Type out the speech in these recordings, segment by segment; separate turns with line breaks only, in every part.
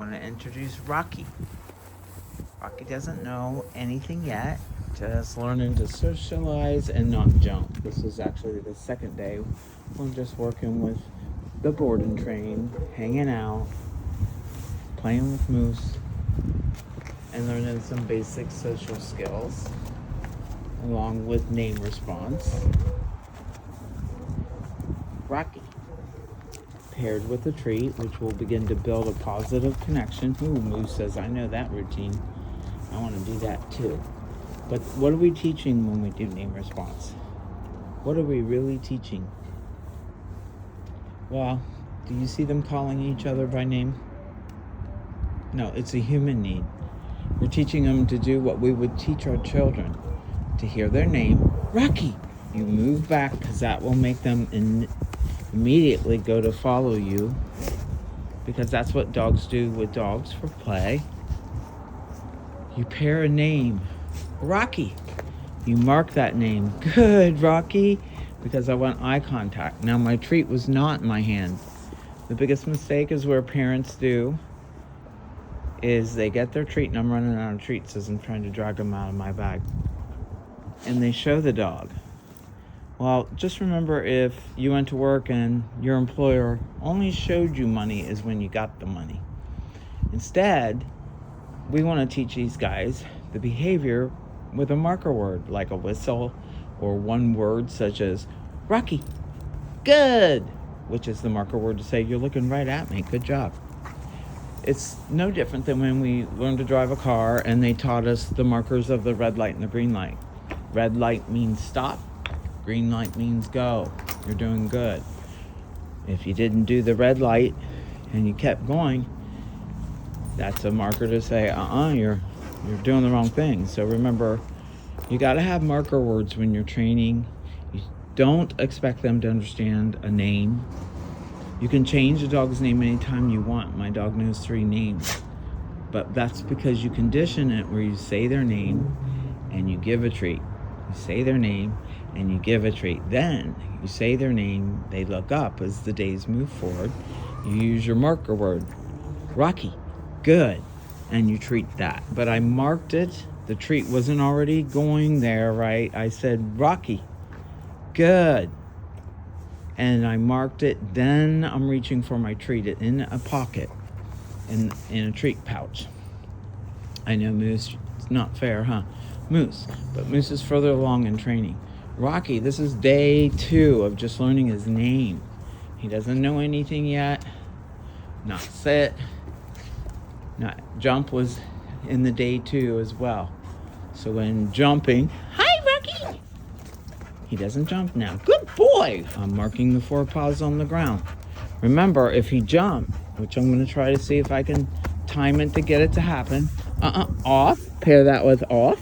want to introduce Rocky. Rocky doesn't know anything yet, just learning to socialize and not jump. This is actually the second day. We're just working with the board and train, hanging out, playing with Moose, and learning some basic social skills, along with name response. Rocky, paired with a treat, which will begin to build a positive connection. Ooh, Moose says, I know that routine. I want to do that too. But what are we teaching when we do name response? What are we really teaching? Well, do you see them calling each other by name? No, it's a human need. We're teaching them to do what we would teach our children. To hear their name, Rocky. You move back because that will make them immediately go to follow you, because that's what dogs do with dogs for play. You pair a name, Rocky. You mark that name. Good, Rocky, because I want eye contact. Now, my treat was not in my hand. The biggest mistake is where parents do is they get their treat and I'm running out of treats as I'm trying to drag them out of my bag. And they show the dog. Well, just remember, if you went to work and your employer only showed you money is when you got the money. Instead, we want to teach these guys the behavior with a marker word, like a whistle, or one word such as Rocky, good, which is the marker word to say, you're looking right at me, good job. It's no different than when we learned to drive a car and they taught us the markers of the red light and the green light. Red light means stop. Green light means go. You're doing good. If you didn't do the red light and you kept going, that's a marker to say, you're doing the wrong thing. So remember, you got to have marker words when you're training. You don't expect them to understand a name. You can change a dog's name anytime you want. My dog knows 3 names. But that's because you condition it where you say their name and you give a treat. You say their name and you give a treat. Then you say their name, they look up as the days move forward. You use your marker word, Rocky, good, and you treat that. But I marked it. The treat wasn't already going there, right? I said, Rocky, good. And I marked it. Then I'm reaching for my treat in a pocket, in a treat pouch. I know, Moose, it's not fair, huh? Moose, but Moose is further along in training. Rocky, this is day 2 of just learning his name. He doesn't know anything yet. Not sit. Not jump was in the day 2 as well. So when jumping, hi, Rocky. He doesn't jump now. Good boy. I'm marking the 4 paws on the ground. Remember, if he jump, which I'm going to try to see if I can time it to get it to happen. Off. Pair that with off.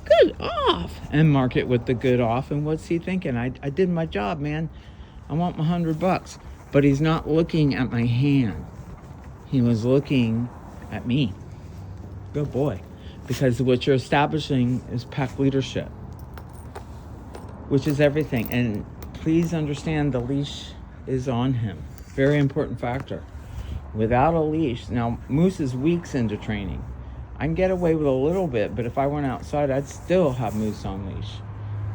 Good, off. And mark it with the good off. And what's he thinking? I did my job, man. I want my $100. But he's not looking at my hand. He was looking at me. Good boy. Because what you're establishing is pack leadership, which is everything. And please understand, the leash is on him. Very important factor. Without a leash, now Moose is weeks into training. I can get away with a little bit, but if I went outside, I'd still have Moose on leash.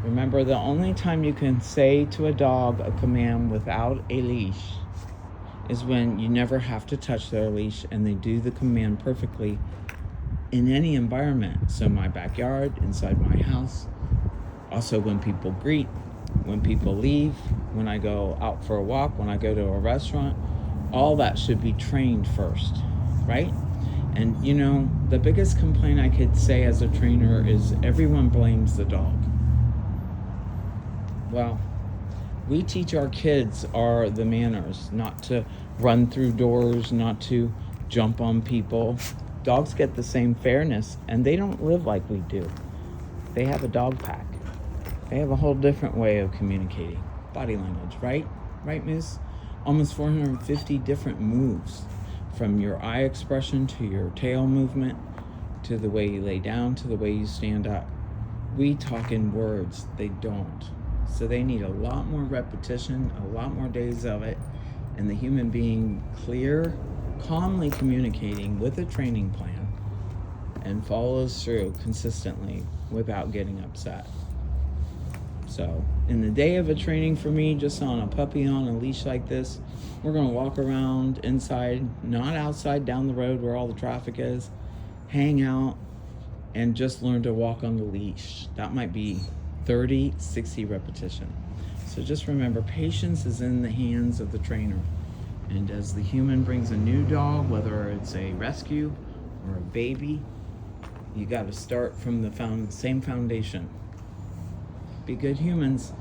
Remember, the only time you can say to a dog a command without a leash is when you never have to touch their leash and they do the command perfectly in any environment. So my backyard, inside my house, also when people greet, when people leave, when I go out for a walk, when I go to a restaurant, all that should be trained first, right? And you know, the biggest complaint I could say as a trainer is everyone blames the dog. Well, we teach our kids the manners, not to run through doors, not to jump on people. Dogs get the same fairness, and they don't live like we do. They have a dog pack. They have a whole different way of communicating. Body language, right? Right, Miss? Almost 450 different moves, from your eye expression to your tail movement, to the way you lay down, to the way you stand up. We talk in words, they don't. So they need a lot more repetition, a lot more days of it, and the human being clear, calmly communicating with a training plan and follows through consistently without getting upset. So, in the day of a training for me, just on a puppy on a leash like this, we're going to walk around inside, not outside down the road where all the traffic is, hang out, and just learn to walk on the leash. That might be 30, 60 repetition. So just remember, patience is in the hands of the trainer. And as the human brings a new dog, whether it's a rescue or a baby, you got to start from the same foundation. Be good humans.